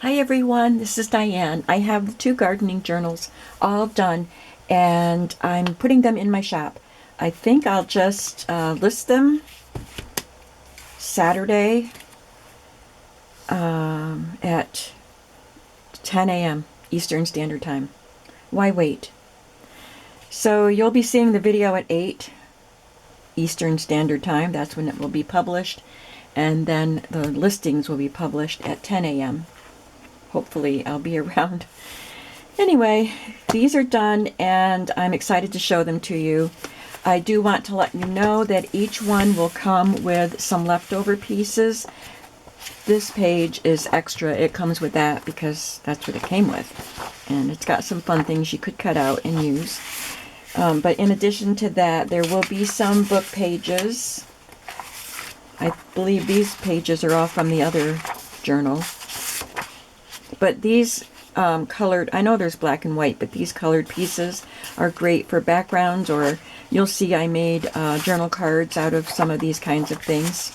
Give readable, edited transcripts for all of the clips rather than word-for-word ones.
Hi everyone, this is Diane. I have the two gardening journals all done and I'm putting them in my shop. I think I'll just list them Saturday at 10 a.m. Eastern Standard Time. Why wait? So you'll be seeing the video at 8 Eastern Standard Time. That's when it will be published. And then the listings will be published at 10 a.m. Hopefully I'll be around. Anyway, these are done and I'm excited to show them to you. I do want to let you know that each one will come with some leftover pieces. This page is extra. It comes with that because that's what it came with. And it's got some fun things you could cut out and use. But in addition to that, there will be some book pages. I believe these pages are all from the other journal. But these colored, I know there's black and white, but these colored pieces are great for backgrounds, or you'll see I made journal cards out of some of these kinds of things.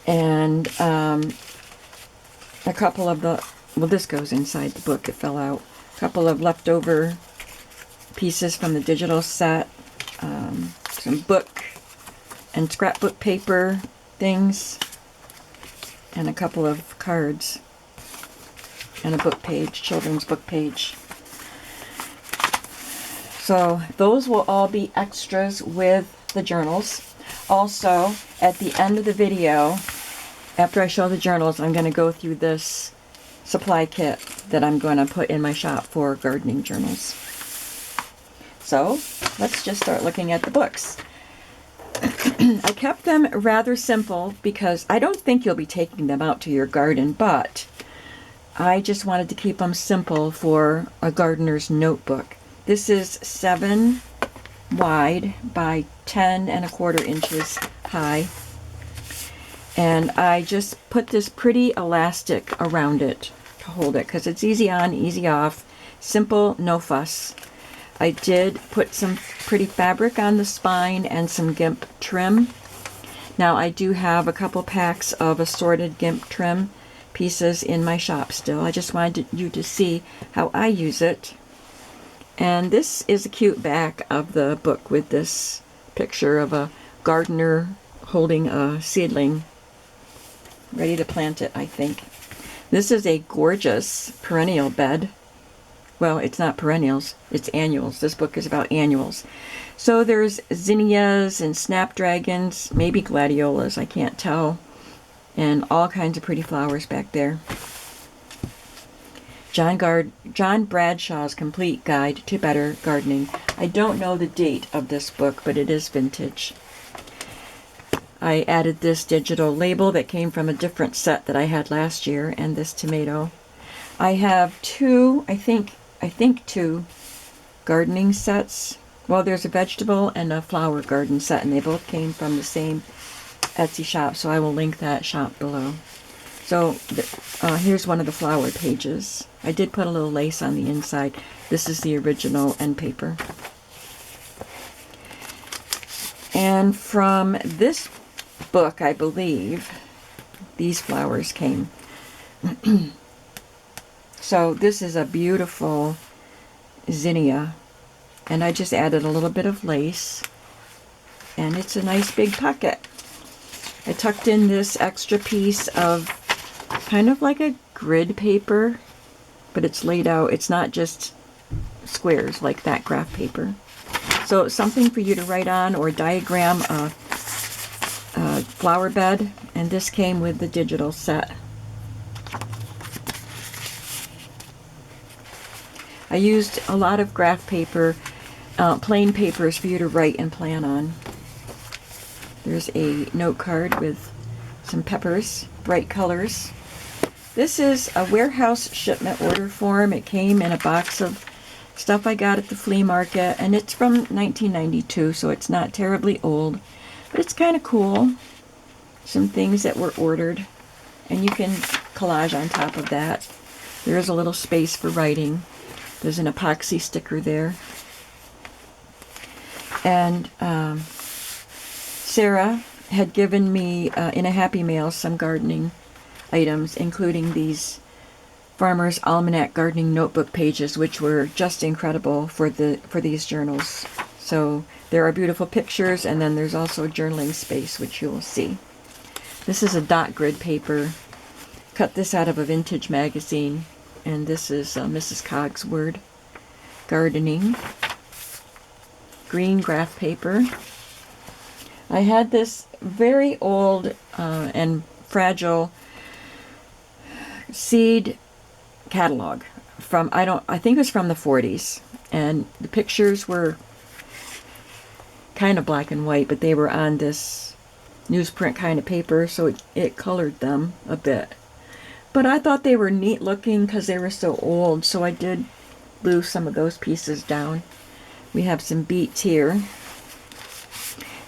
And a couple of the, well, this goes inside the book, it fell out. A couple of leftover pieces from the digital set, some book and scrapbook paper things, and a couple of cards. And a book page, children's book page. So those will all be extras with the journals. Also, at the end of the video, after I show the journals, I'm going to go through this supply kit that I'm going to put in my shop for gardening journals. So let's just start looking at the books. I kept them rather simple because I don't think you'll be taking them out to your garden, but I just wanted to keep them simple for a gardener's notebook. This is 7 wide by 10¼ inches high. And I just put this pretty elastic around it to hold it because it's easy on, easy off, simple, no fuss. I did put some pretty fabric on the spine and some GIMP trim. Now I do have a couple packs of assorted GIMP trim pieces in my shop still. I just wanted you to see how I use it. And this is a cute back of the book with this picture of a gardener holding a seedling ready to plant it, I think. This is a gorgeous perennial bed. Well, it's not perennials, it's annuals. This book is about annuals. So there's zinnias and snapdragons, maybe gladiolas, I can't tell. And all kinds of pretty flowers back there. John Bradshaw's Complete Guide to Better Gardening. I don't know the date of this book, but it is vintage. I added this digital label that came from a different set that I had last year, and this tomato. I have two, I think two gardening sets. Well, there's a vegetable and a flower garden set, and they both came from the same Etsy shop, so I will link that shop below. So here's one of the flower pages. I did put a little lace on the inside. This is the original end paper. And from this book, I believe, these flowers came. So this is a beautiful zinnia, and I just added a little bit of lace, and it's a nice big pocket. I tucked in this extra piece of kind of like a grid paper, but it's laid out. It's not just squares like that graph paper. So it's something for you to write on or diagram a flower bed, and this came with the digital set. I used a lot of graph paper, plain papers for you to write and plan on. There's a note card with some peppers, bright colors. This is a warehouse shipment order form. It came in a box of stuff I got at the flea market, and it's from 1992, so it's not terribly old, but it's kind of cool. Some things that were ordered, and you can collage on top of that. There is a little space for writing. There's an epoxy sticker there. And Sarah had given me in a Happy Mail some gardening items, including these Farmer's Almanac gardening notebook pages, which were just incredible for these journals. So there are beautiful pictures, and then there's also journaling space, which you will see. This is a dot grid paper. Cut this out of a vintage magazine, and this is Mrs. Cogsword gardening. Green graph paper. I had this very old and fragile seed catalog from, I think it was from the 40s, and the pictures were kind of black and white, but they were on this newsprint kind of paper, so it colored them a bit. But I thought they were neat looking because they were so old, so I did glue some of those pieces down. We have some beets here.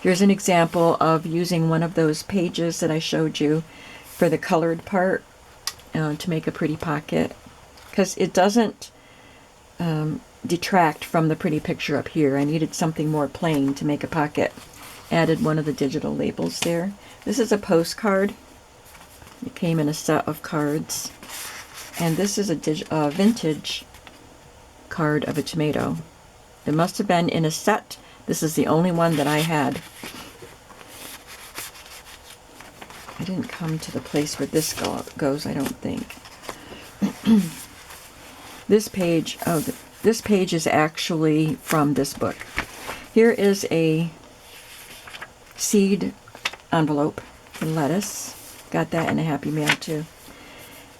Here's an example of using one of those pages that I showed you for the colored part to make a pretty pocket, because it doesn't detract from the pretty picture up here. I needed something more plain to make a pocket. Added one of the digital labels there. This is a postcard. It came in a set of cards. And this is a vintage card of a tomato. It must have been in a set. This is the only one that I had. I didn't come to the place where this goes, I don't think. This page, this page is actually from this book. Here is a seed envelope for lettuce. Got that in a Happy Mail too.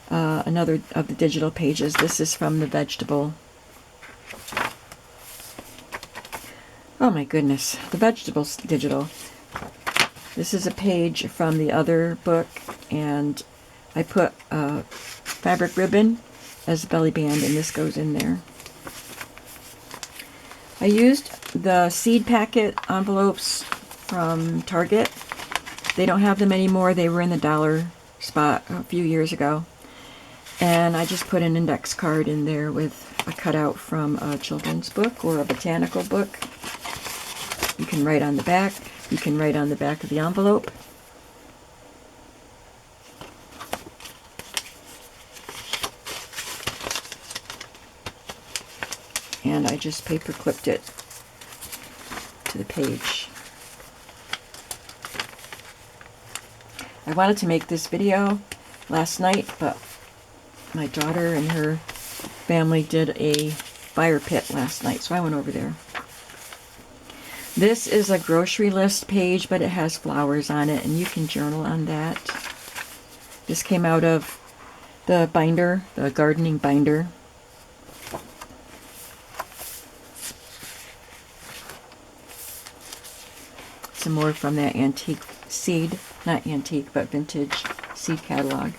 Another of the digital pages. This is from the vegetable. Oh my goodness, the vegetables digital. This is a page from the other book, and I put fabric ribbon as a belly band, and this goes in there. I used the seed packet envelopes from Target. They don't have them anymore. They were in the dollar spot a few years ago. And I just put an index card in there with a cutout from a children's book or a botanical book. You can write on the back. You can write on the back of the envelope. And I just paper clipped it to the page. I wanted to make this video last night, but my daughter and her family did a fire pit last night, so I went over there. This is a grocery list page, but it has flowers on it, and you can journal on that. This came out of the binder, the gardening binder. Some more from that antique seed, not antique, but vintage seed catalog.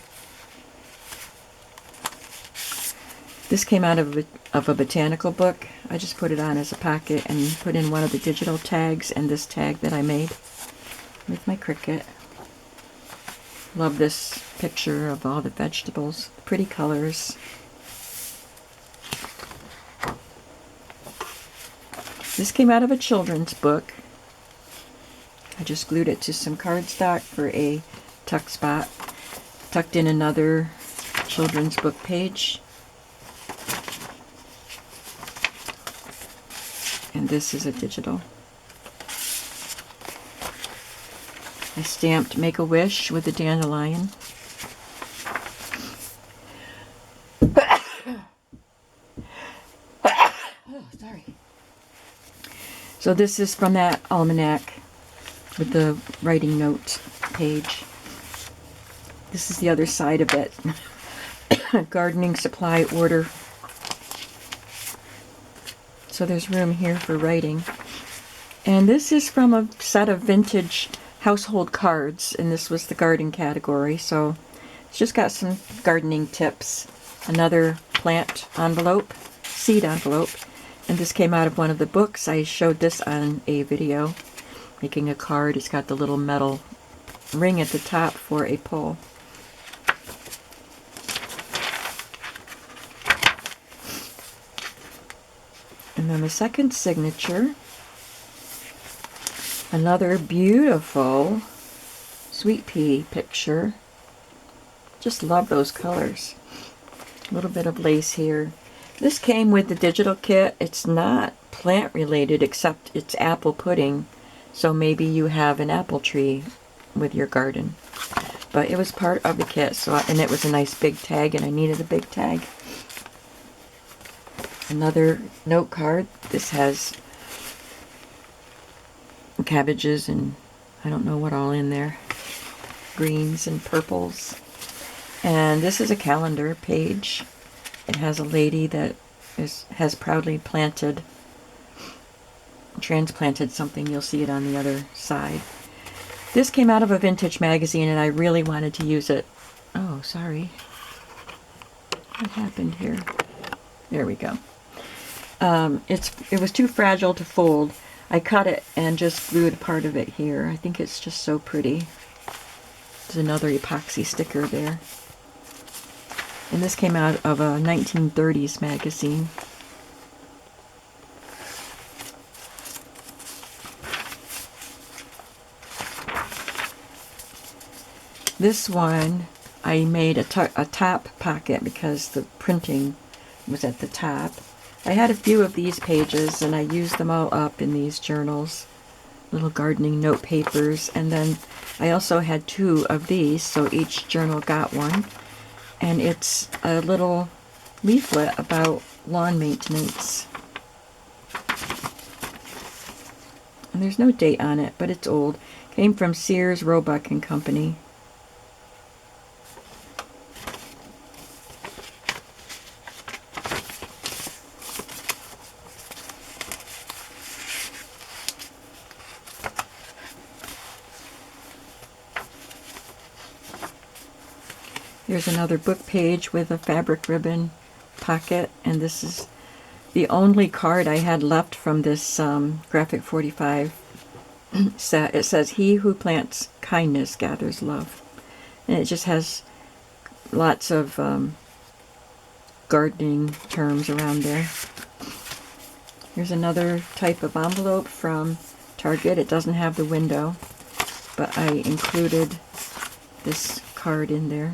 This came out of a botanical book. I just put it on as a pocket and put in one of the digital tags and this tag that I made with my Cricut. Love this picture of all the vegetables, pretty colors. This came out of a children's book. I just glued it to some cardstock for a tuck spot. Tucked in another children's book page. And this is a digital. I stamped Make-A-Wish with a dandelion. Oh, sorry. So this is from that almanac with the writing note page. This is the other side of it. Gardening supply order. So there's room here for writing. And this is from a set of vintage household cards, and this was the garden category. So it's just got some gardening tips. Another plant envelope, seed envelope, and this came out of one of the books. I showed this on a video, making a card. It's got the little metal ring at the top for a pull. And then the second signature, another beautiful sweet pea picture. Just love those colors. A little bit of lace here. This came with the digital kit. It's not plant related except it's apple pudding. So maybe you have an apple tree with your garden. But it was part of the kit, and it was a nice big tag, and I needed a big tag. Another note card. This has cabbages and I don't know what all in there. Greens and purples. And this is a calendar page. It has a lady that has proudly transplanted something. You'll see it on the other side. This came out of a vintage magazine and I really wanted to use it. Oh, sorry. What happened here? There we go. It was too fragile to fold. I cut it and just glued part of it here. I think it's just so pretty. There's another epoxy sticker there. And this came out of a 1930s magazine. This one I made a top pocket because the printing was at the top. I had a few of these pages and I used them all up in these journals, little gardening note papers, and then I also had 2 of these, so each journal got one. And it's a little leaflet about lawn maintenance. And there's no date on it, but it's old. Came from Sears, Roebuck and Company. Here's another book page with a fabric ribbon pocket, and this is the only card I had left from this Graphic 45 set. It says, "He who plants kindness gathers love." And it just has lots of gardening terms around there. Here's another type of envelope from Target. It doesn't have the window, but I included this card in there.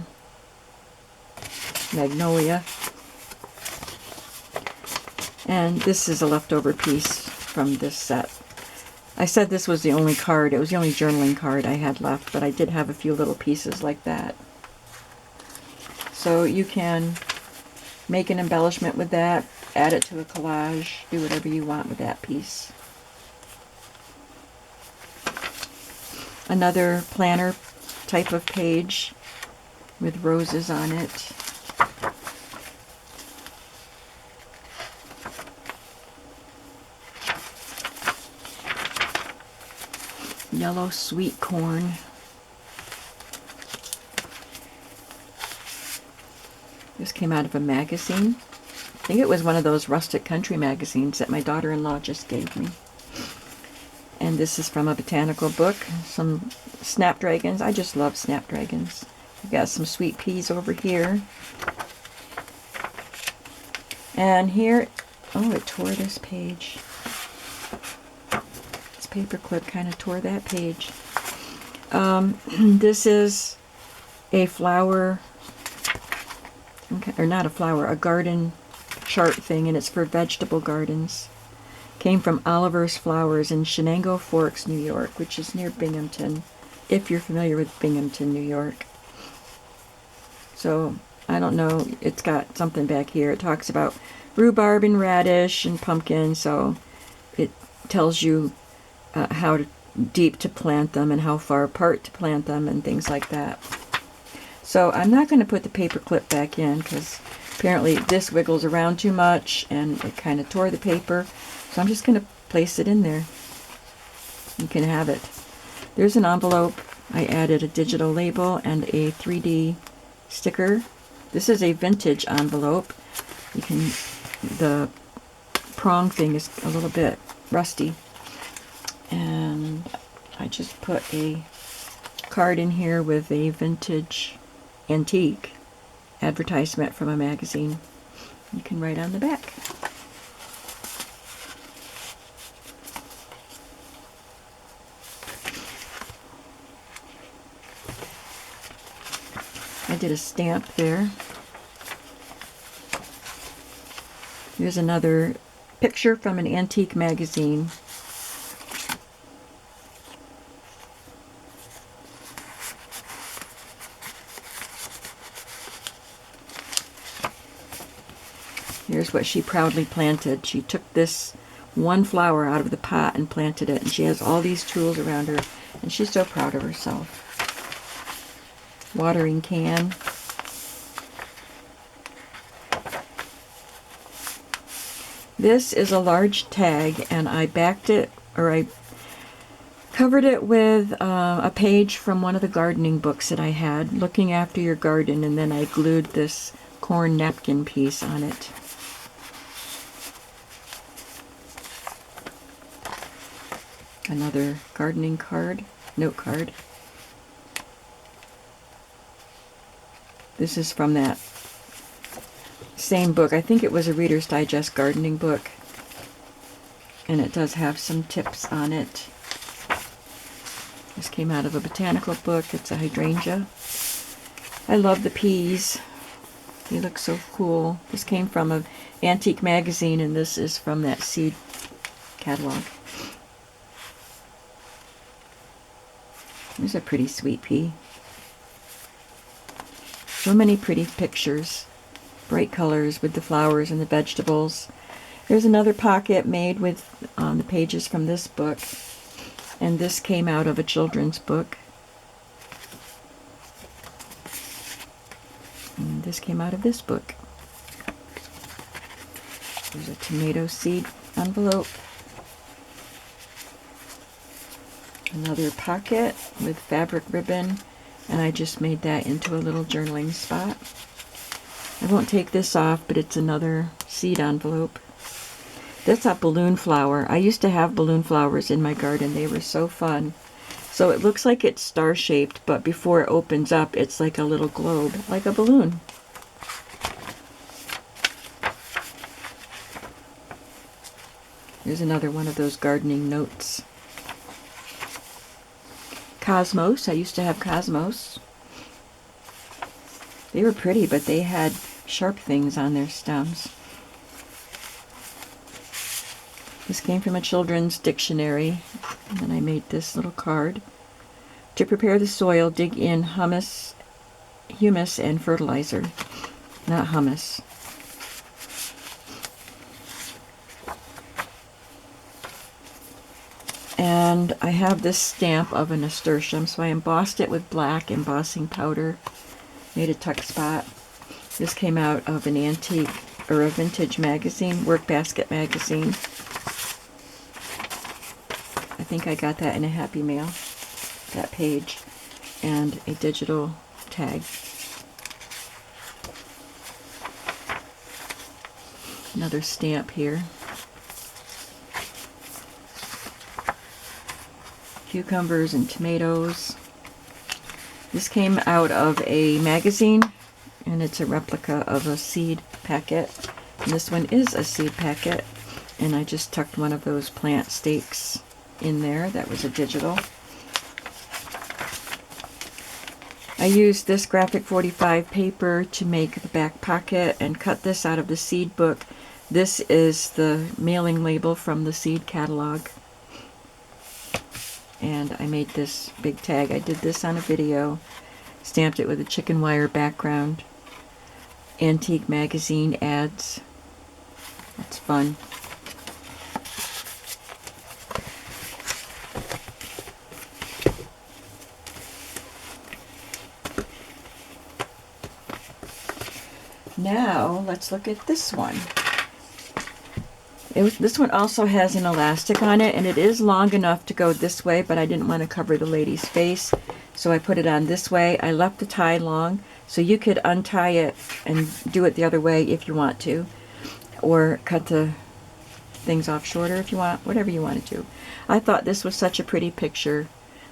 Magnolia. And this is a leftover piece from this set. I said this was the only card. It was the only journaling card I had left, but I did have a few little pieces like that. So you can make an embellishment with that, add it to a collage, do whatever you want with that piece. Another planner type of page with roses on it. Yellow sweet corn. This came out of a magazine. I think it was one of those rustic country magazines that my daughter-in-law just gave me. And this is from a botanical book. Some snapdragons. I just love snapdragons. I've got some sweet peas over here. And here, oh, it tore this page. Paperclip kind of tore that page. This is a flower, or not a flower, a garden chart thing, and it's for vegetable gardens. Came from Oliver's Flowers in Shenango Forks, New York, which is near Binghamton, if you're familiar with Binghamton, New York. So, I don't know, it's got something back here. It talks about rhubarb and radish and pumpkin, so it tells you how deep to plant them and how far apart to plant them and things like that. So I'm not going to put the paper clip back in because apparently this wiggles around too much and it kind of tore the paper. So I'm just going to place it in there. You can have it. There's an envelope. I added a digital label and a 3D sticker. This is a vintage envelope. The prong thing is a little bit rusty. And I just put a card in here with a vintage antique advertisement from a magazine. You can write on the back. I did a stamp there. Here's another picture from an antique magazine. Here's what she proudly planted. She took this one flower out of the pot and planted it, and she has all these tools around her, and she's so proud of herself. Watering can. This is a large tag, and I backed it, or I covered it with a page from one of the gardening books that I had, Looking After Your Garden, and then I glued this corn napkin piece on it. Another gardening card, note card. This is from that same book. I think it was a Reader's Digest gardening book. And it does have some tips on it. This came out of a botanical book. It's a hydrangea. I love the peas. They look so cool. This came from an antique magazine, and this is from that seed catalog. There's a pretty sweet pea. So many pretty pictures. Bright colors with the flowers and the vegetables. There's another pocket made with the pages from this book. And this came out of a children's book. And this came out of this book. There's a tomato seed envelope. Another pocket with fabric ribbon, and I just made that into a little journaling spot. I won't take this off, but it's another seed envelope. That's a balloon flower. I used to have balloon flowers in my garden. They were so fun. So it looks like it's star-shaped, but before it opens up, it's like a little globe, like a balloon. Here's another one of those gardening notes. Cosmos. I used to have cosmos. They were pretty, but they had sharp things on their stems. This came from a children's dictionary, and then I made this little card. To prepare the soil, dig in humus and fertilizer, not hummus. And I have this stamp of a nasturtium, so I embossed it with black embossing powder. Made a tuck spot. This came out of an antique or a vintage magazine, Workbasket magazine. I think I got that in a Happy Mail, that page, and a digital tag. Another stamp here. Cucumbers and tomatoes. This came out of a magazine, and it's a replica of a seed packet. And this one is a seed packet, and I just tucked one of those plant stakes in there. That was a digital. I used this graphic 45 paper to make the back pocket and cut this out of the seed book. This is the mailing label from the seed catalog. And I made this big tag. I did this on a video, stamped it with a chicken wire background. Antique magazine ads. That's fun. Now, let's look at this one. This one also has an elastic on it, and it is long enough to go this way, but I didn't want to cover the lady's face, so I put it on this way. I left the tie long, so you could untie it and do it the other way if you want to, or cut the things off shorter if you want, whatever you want to do. I thought this was such a pretty picture.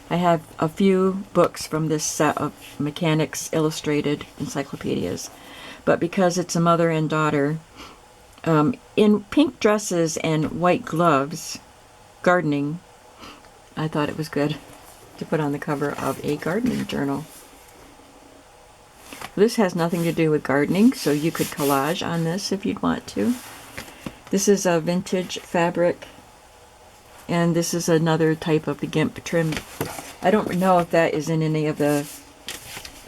I have a few books from this set of Mechanics Illustrated encyclopedias, but because it's a mother and daughter, in pink dresses and white gloves, gardening, I thought it was good to put on the cover of a gardening journal. This has nothing to do with gardening, so you could collage on this if you'd want to. This is a vintage fabric, and this is another type of the GIMP trim. I don't know if that is in any of the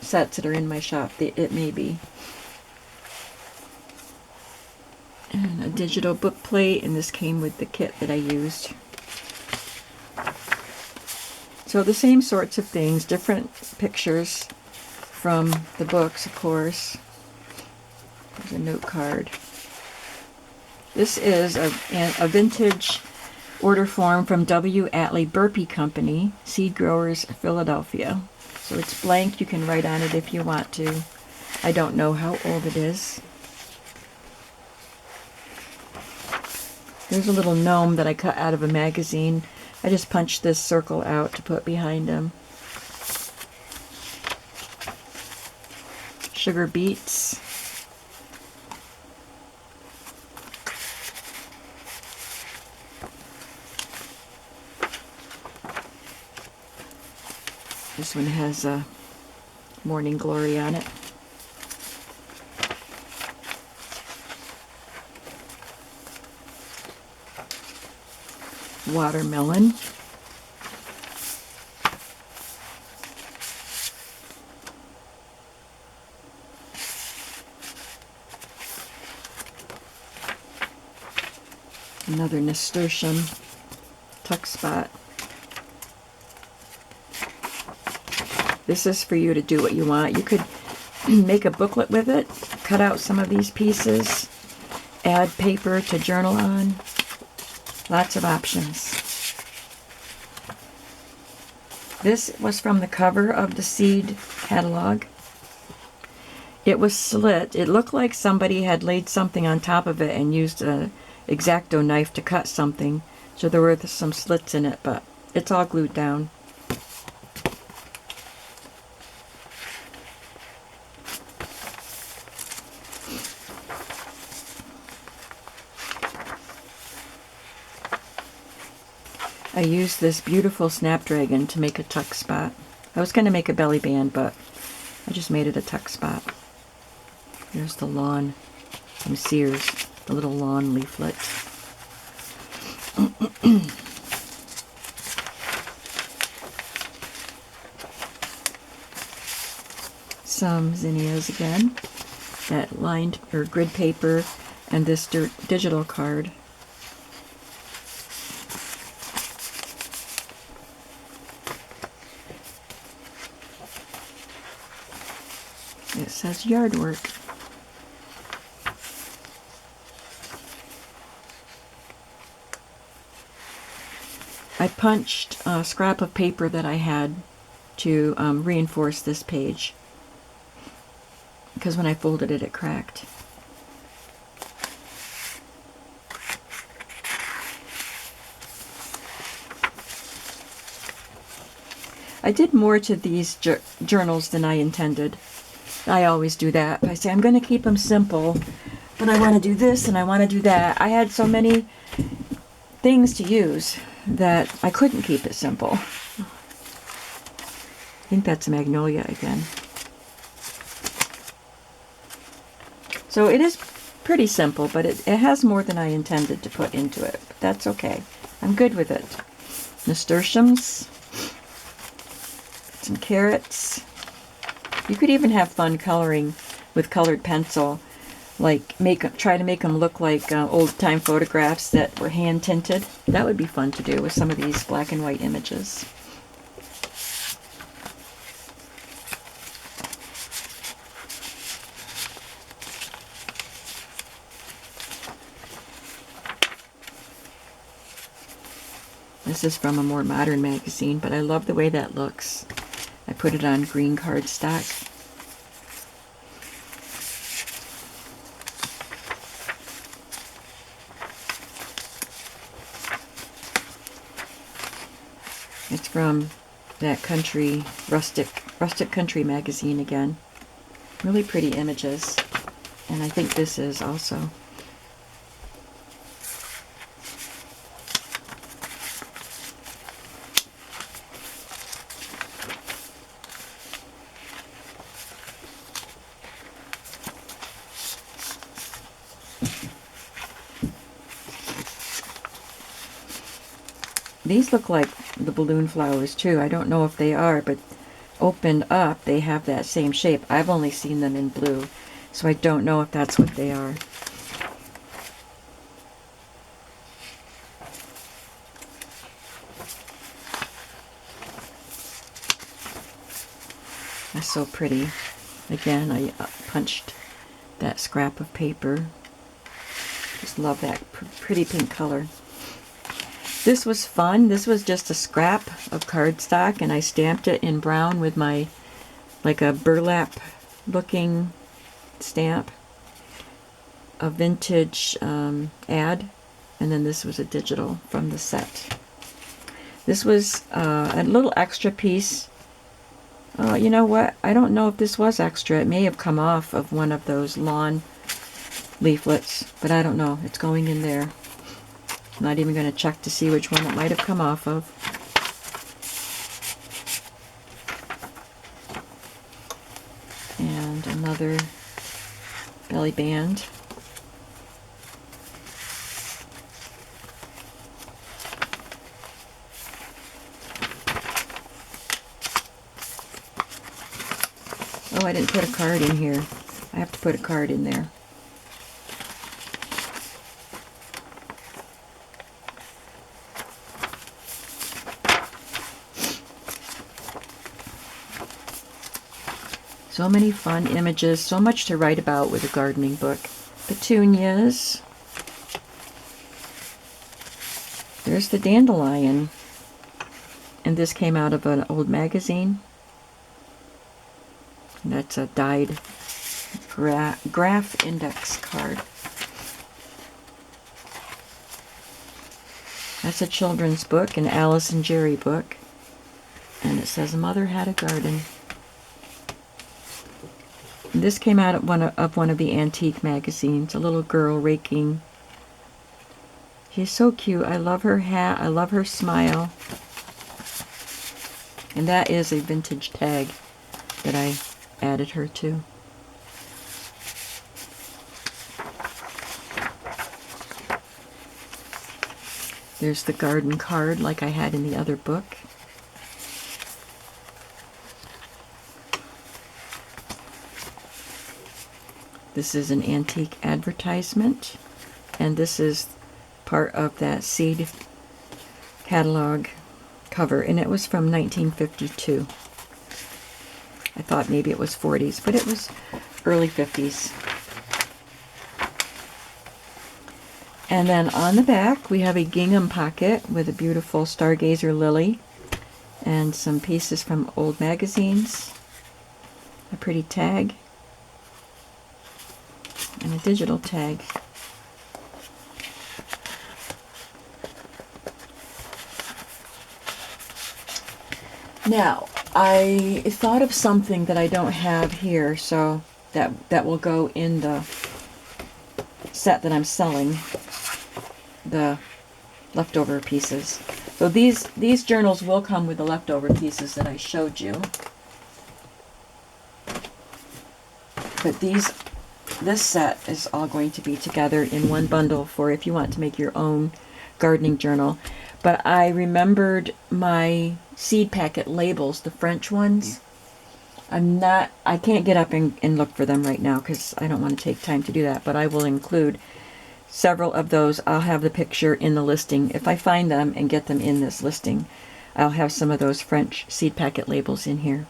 sets that are in my shop. It may be. And a digital book plate, and this came with the kit that I used. So the same sorts of things, different pictures from the books, of course. There's a note card. This is a vintage order form from W. Atlee Burpee Company, Seed Growers, Philadelphia. So it's blank. You can write on it if you want to. I don't know how old it is. There's a little gnome that I cut out of a magazine. I just punched this circle out to put behind him. Sugar beets. This one has a Morning Glory on it. Watermelon. Another nasturtium tuck spot. This is for you to do what you want. You could make a booklet with it, cut out some of these pieces, add paper to journal on. Lots of options. This was from the cover of the Seed catalog. It was slit. It looked like somebody had laid something on top of it and used an X-Acto knife to cut something. So there were some slits in it, but it's all glued down. I used this beautiful snapdragon to make a tuck spot. I was going to make a belly band, but I just made it a tuck spot. There's the lawn from Sears, the little lawn leaflet. Some zinnias again, that lined or grid paper, and this digital card. It says yard work. I punched a scrap of paper that I had to reinforce this page, because when I folded it, it cracked. I did more to these journals than I intended. I always do that. I say I'm going to keep them simple, but I want to do this and I want to do that. I had so many things to use that I couldn't keep it simple. I think that's Magnolia again. So it is pretty simple, but it has more than I intended to put into it. But that's okay. I'm good with it. Nasturtiums. Some carrots. You could even have fun coloring with colored pencil, like try to make them look like old-time photographs that were hand tinted. That would be fun to do with some of these black and white images. This is from a more modern magazine, but I love the way that looks. I put it on green cardstock. It's from that country, rustic country magazine again. Really pretty images. And I think this is also. these look like the balloon flowers too. I don't know if they are, but opened up, they have that same shape. I've only seen them in blue, so I don't know if that's what they are. That's so pretty. Again, I punched that scrap of paper. Just love that pretty pink color. This was fun. This was just a scrap of cardstock, and I stamped it in brown with my, like a burlap looking stamp. A vintage ad, and then this was a digital from the set. This was a little extra piece. You know what? I don't know if this was extra. It may have come off of one of those lawn leaflets, but I don't know. It's going in there. I'm not even going to check to see which one it might have come off of. And another belly band. Oh, I didn't put a card in here. I have to put a card in there. So many fun images, so much to write about with a gardening book. Petunias. There's the dandelion. And this came out of an old magazine. That's a dyed graph index card. That's a children's book, an Alice and Jerry book. And it says, Mother Had a Garden. And this came out of one of the antique magazines. A little girl raking. She's so cute. I love her hat. I love her smile. And that is a vintage tag that I added her to. There's the garden card like I had in the other book. This is an antique advertisement, and this is part of that seed catalog cover, and it was from 1952. I thought maybe it was 40s, but it was early 50s. And then on the back, we have a gingham pocket with a beautiful stargazer lily and some pieces from old magazines, a pretty tag, and a digital tag. Now, I thought of something that I don't have here, so that will go in the set that I'm selling, the leftover pieces. So these journals will come with the leftover pieces that I showed you. But this set is all going to be together in one bundle for if you want to make your own gardening journal. But I remembered my seed packet labels, the French ones. I can't get up and look for them right now because I don't want to take time to do that, but I will include several of those. I'll have the picture in the listing. If I find them and get them in this listing, I'll have some of those French seed packet labels in here.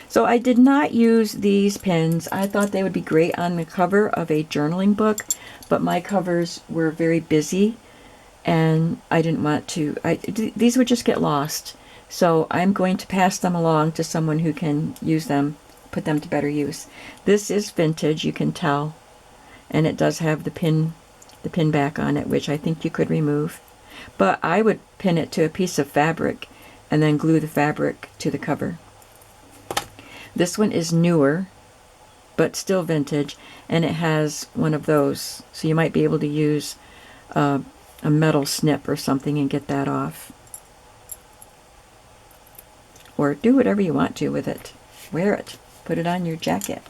So I did not use these pins. I thought they would be great on the cover of a journaling book, but my covers were very busy and I didn't want to. These would just get lost. So I'm going to pass them along to someone who can use them, put them to better use. This is vintage, you can tell, and it does have the pin back on it, which I think you could remove. But I would pin it to a piece of fabric and then glue the fabric to the cover. This one is newer, but still vintage, and it has one of those. So you might be able to use a metal snip or something and get that off. Or do whatever you want to with it. Wear it. Put it on your jacket.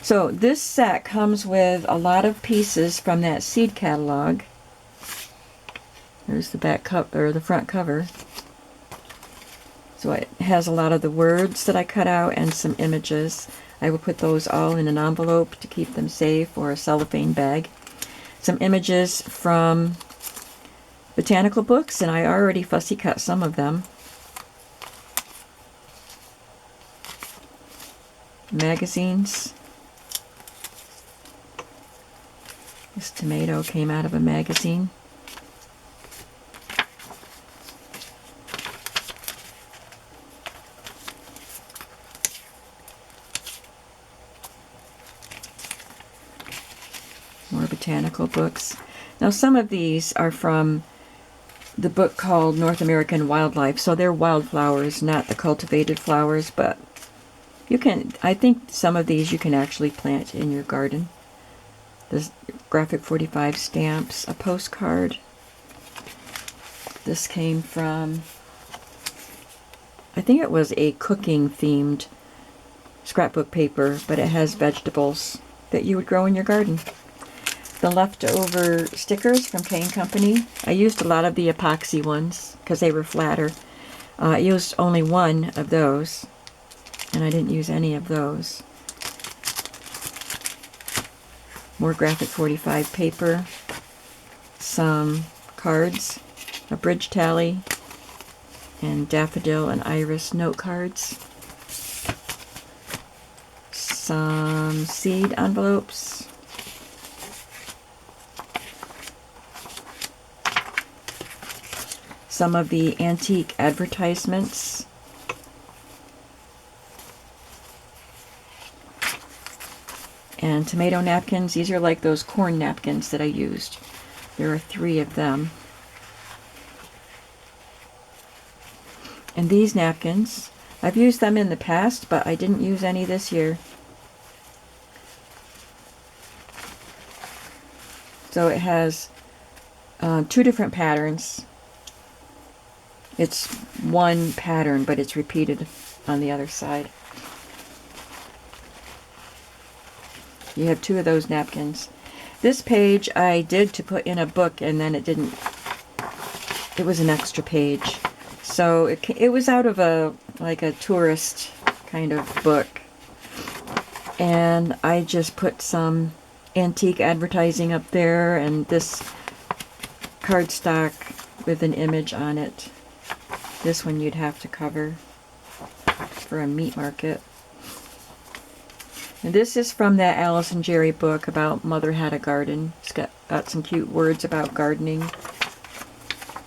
So this set comes with a lot of pieces from that seed catalog. There's the back cover, or the front cover. So it has a lot of the words that I cut out and some images. I will put those all in an envelope to keep them safe, or a cellophane bag. Some images from botanical books, and I already fussy cut some of them. Magazines. This tomato came out of a magazine. More botanical books. Now some of these are from the book called North American Wildlife, so they're wildflowers, not the cultivated flowers, but you can, I think some of these you can actually plant in your garden. There's Graphic 45 stamps, a postcard. This came from, I think it was a cooking themed scrapbook paper, but it has vegetables that you would grow in your garden. The leftover stickers from K & Company. I used a lot of the epoxy ones because they were flatter. I used only one of those, and I didn't use any of those. More Graphic 45 paper, some cards, a bridge tally, and daffodil and iris note cards. Some seed envelopes. Some of the antique advertisements. And tomato napkins. These are like those corn napkins that I used. There are 3 of them. And these napkins, I've used them in the past, but I didn't use any this year. So it has 2 different patterns. It's one pattern, but it's repeated on the other side. You have 2 of those napkins. This page I did to put in a book, and then it didn't. It was an extra page. So it was out of a tourist kind of book. And I just put some antique advertising up there, and this cardstock with an image on it. This one you'd have to cover for a meat market. And this is from that Alice and Jerry book about Mother Had a Garden. It's got some cute words about gardening.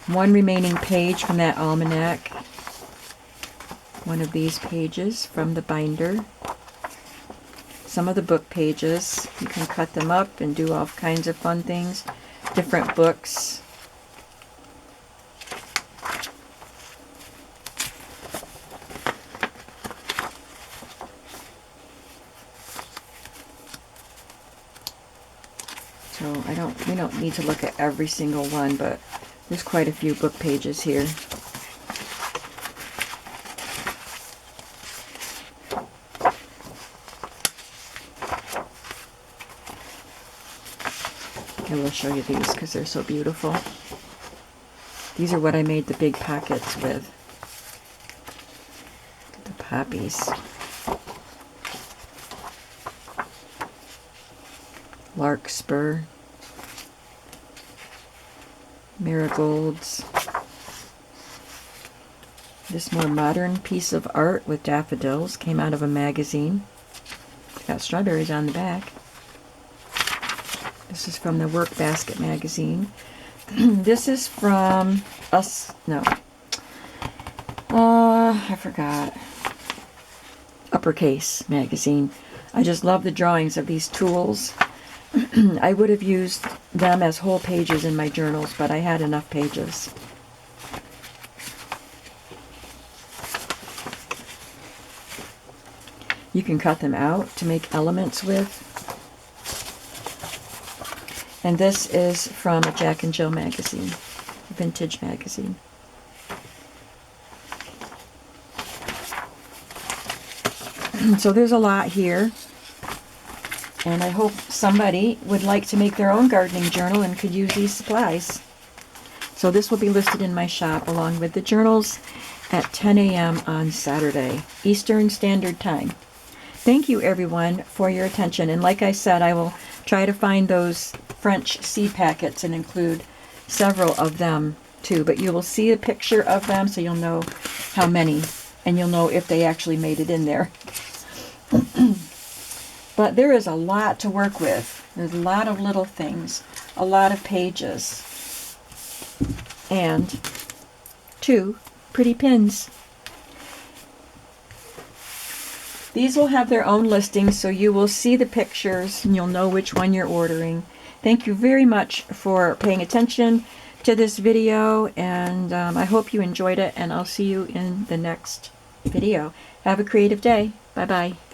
One remaining page from that almanac. One of these pages from the binder. Some of the book pages. You can cut them up and do all kinds of fun things. Different books. So we don't need to look at every single one, but there's quite a few book pages here. I will show you these because they're so beautiful. These are what I made the big pockets with. The poppies. Larkspur. Marigolds. This more modern piece of art with daffodils came out of a magazine. It's got strawberries on the back. This is from the Work Basket magazine. This is from I forgot. Uppercase magazine. I just love the drawings of these tools. I would have used them as whole pages in my journals, but I had enough pages. You can cut them out to make elements with. And this is from a Jack and Jill magazine, a vintage magazine. So there's a lot here. And I hope somebody would like to make their own gardening journal and could use these supplies. So this will be listed in my shop along with the journals at 10 a.m. on Saturday, Eastern Standard Time. Thank you, everyone, for your attention. And like I said, I will try to find those French seed packets and include several of them too. But you will see a picture of them so you'll know how many, and you'll know if they actually made it in there. But there is a lot to work with. There's a lot of little things, a lot of pages, and 2 pretty pins. These will have their own listings, so you will see the pictures and you'll know which one you're ordering. Thank you very much for paying attention to this video, and I hope you enjoyed it, and I'll see you in the next video. Have a creative day. Bye-bye.